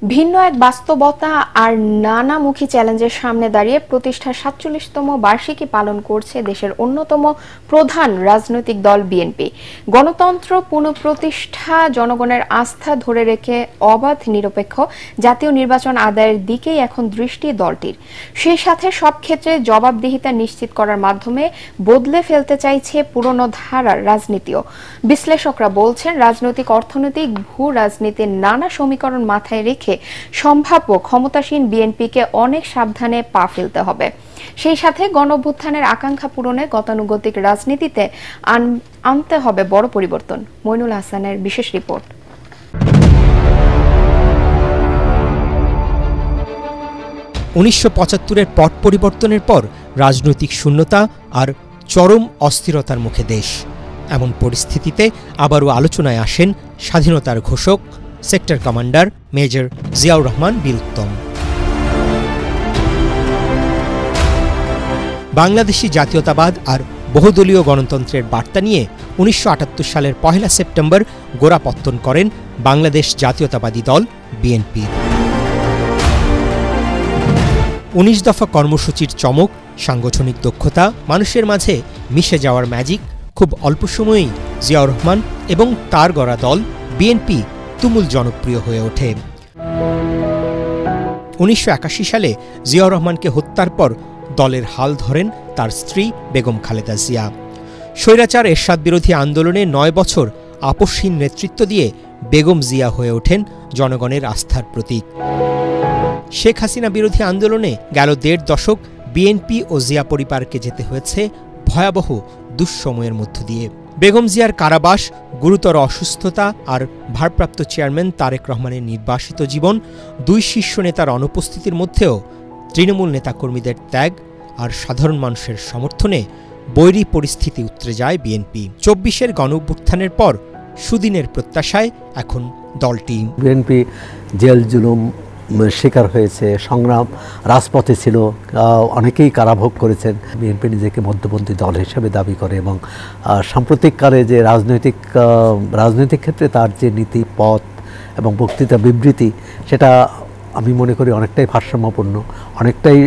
ভিন্ন এক বাস্তবতা আর নানামুখী চ্যালেঞ্জের সামনে দাঁড়িয়ে প্রতিষ্ঠার ৪৭তম বার্ষিকী পালন করছে দেশের অন্যতম প্রধান রাজনৈতিক দল বিএনপি। গণতন্ত্র পুনঃপ্রতিষ্ঠা, জনগণের আস্থা ধরে রেখে অবাধ নিরপেক্ষ জাতীয় নির্বাচন আদায়ের দিকেই এখন দৃষ্টি দলটির। সেই সাথে সব ক্ষেত্রে জবাবদিহিতা নিশ্চিত করার মাধ্যমে বদলে ফেলতে চাইছে পুরনো ধারার রাজনীতিও। বিশ্লেষকরা বলছেন, রাজনৈতিক, অর্থনৈতিক, ভূ রাজনীতির নানা সমীকরণ মাথায় রেখে সম্ভাব্য ক্ষমতাসীন বিএনপিকে অনেক সাবধানে পা ফেলতে হবে। সেই সাথে গণঅভ্যুত্থানের আকাঙ্ক্ষা পূরণে গতানুগতিক রাজনীতিতে আনতে হবে বড় পরিবর্তন। মইনুল হাসানের বিশেষ রিপোর্ট। ১৯৭৫-এর পট পরিবর্তনের পর রাজনৈতিক শূন্যতা আর চরম অস্থিরতার মুখে দেশ। এমন পরিস্থিতিতে আবারও আলোচনায় আসেন স্বাধীনতার ঘোষক sector commander major Ziaur Rahman বীর উত্তম। বাংলাদেশি জাতীয়তাবাদ আর বহুদলীয় গণতন্ত্রের বার্তা নিয়ে ১৯৭৮ সালের ১ সেপ্টেম্বর গোড়াপত্তন করেন বাংলাদেশ জাতীয়তাবাদী দল বিএনপি। ১৯ দফা কর্মসূচির চমক, সাংগঠনিক দক্ষতা, মানুষের মাঝে মিশে যাওয়ার ম্যাজিক, খুব অল্প সময়েই জিয়াউর রহমান এবং তার গড়া দল বিএনপি তুমুল জনপ্রিয় হয়ে ওঠে। ১৯৮১ সালে জিয়াউর রহমানকে হত্যার পর দলের হাল ধরেন তার স্ত্রী বেগম খালেদা জিয়া। স্বৈরাচার এরশাদ বিরোধী আন্দোলনে ৯ বছর আপসহীন নেতৃত্ব দিয়ে বেগম জিয়া হয়ে ওঠেন জনগণের আস্থার প্রতীক। শেখ হাসিনা বিরোধী আন্দোলনে গেল ১.৫ দশক বিএনপি ও জিয়া পরিবারকে যেতে হয়েছে ভয়াবহ দুঃসময়ের মধ্য দিয়ে। বেগম জিয়ার কারাবাস, গুরুতর অসুস্থতা আর ভারপ্রাপ্ত চেয়ারম্যান তারেক রহমানের নির্বাসিত জীবন, দুই শীর্ষ নেতার অনুপস্থিতির মধ্যেও তৃণমূল নেতাকর্মীদের ত্যাগ আর সাধারণ মানুষের সমর্থনে বৈরী পরিস্থিতি উতরে যায় বিএনপি। ২৪-এর গণঅভ্যুত্থানের পর সুদিনের প্রত্যাশায় এখন দলটি। বিএনপি জেল জুলুম শিকার হয়েছে, সংগ্রাম রাজপথে ছিল, অনেকেই কারাভোগ করেছেন। বিএনপি নিজেকে মধ্যপন্থী দল হিসেবে দাবি করে এবং সাম্প্রতিককালে যে রাজনৈতিক ক্ষেত্রে তার যে নীতি, পথ এবং বক্তৃতা, বিবৃতি, সেটা আমি মনে করি অনেকটাই ভারসাম্যপূর্ণ, অনেকটাই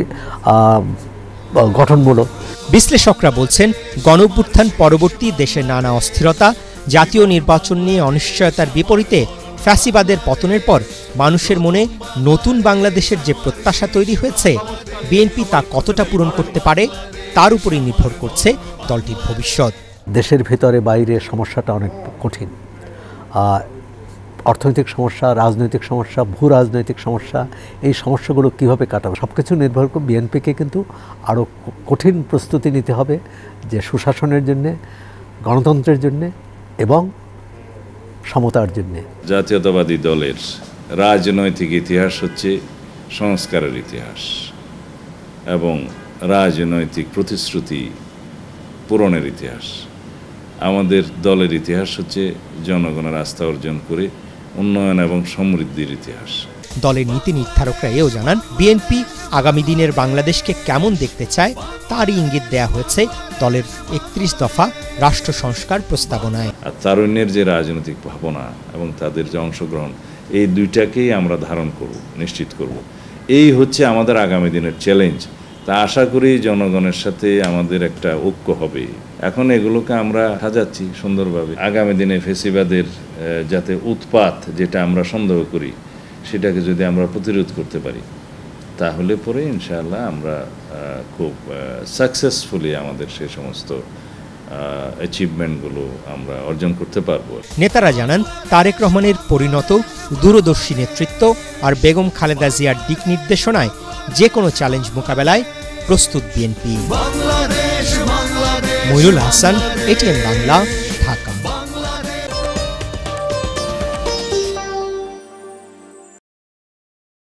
গঠনমূলক। বিশ্লেষকরা বলছেন, গণঅভ্যুত্থান পরবর্তী দেশের নানা অস্থিরতা, জাতীয় নির্বাচন নিয়ে অনিশ্চয়তার বিপরীতে ফ্যাসিবাদের পতনের পর মানুষের মনে নতুন বাংলাদেশের যে প্রত্যাশা তৈরি হয়েছে, বিএনপি তা কতটা পূরণ করতে পারে তার উপরই নির্ভর করছে দলটির ভবিষ্যৎ। দেশের ভেতরে বাইরে সমস্যাটা অনেক কঠিন। অর্থনৈতিক সমস্যা, রাজনৈতিক সমস্যা, ভূ রাজনৈতিক সমস্যা, এই সমস্যাগুলো কীভাবে কাটাবে সব কিছু নির্ভর করে বিএনপিকে কিন্তু আরও কঠিন প্রস্তুতি নিতে হবে, যে সুশাসনের জন্যে, গণতন্ত্রের জন্যে এবং সমতার জন্যে। জাতীয়তাবাদী দলের রাজনৈতিক ইতিহাস হচ্ছে সংস্কারের ইতিহাস এবং রাজনৈতিক প্রতিশ্রুতি পূরণের ইতিহাস। আমাদের দলের ইতিহাস হচ্ছে জনগণের আস্থা অর্জন করে উন্নয়ন এবং সমৃদ্ধির ইতিহাস। দলের নীতি নির্ধারকরা এও জানান, বিএনপি আগামী দিনের বাংলাদেশকে কেমন দেখতে চায় তারই ইঙ্গিত দেয়া হয়েছে দলের ৩১ দফা রাষ্ট্র সংস্কার প্রস্তাবনায়। আর তারুণ্যের যে রাজনৈতিক ভাবনা এবং তাদের যে অংশগ্রহণ, এই দুইটাকেই আমরা ধারণ করব, নিশ্চিত করব। এই হচ্ছে আমাদের আগামী দিনের চ্যালেঞ্জ। তা আশা করি জনগণের সাথে আমাদের একটা ঐক্য হবে। এখন এগুলোকে আমরা সাজাচ্ছি সুন্দরভাবে। আগামী দিনে ফ্যাসিবাদের যাতে উৎপাত, যেটা আমরা সন্দেহ করি, সেটাকে যদি আমরা প্রতিরোধ করতে পারি, তাহলে পরে ইনশাআল্লাহ আমরা খুব সাকসেসফুলি আমাদের সে সমস্ত অ্যাচিভমেন্টগুলো আমরা অর্জন করতে পারব। নেতারা জানান, তারেক রহমানের পরিণত দূরদর্শী নেতৃত্ব আর বেগম খালেদা জিয়ার দিক নির্দেশনায় যে কোনো চ্যালেঞ্জ মোকাবেলায় প্রস্তুত বিএনপি। মইনুল হাসান, এটিএন বাংলা।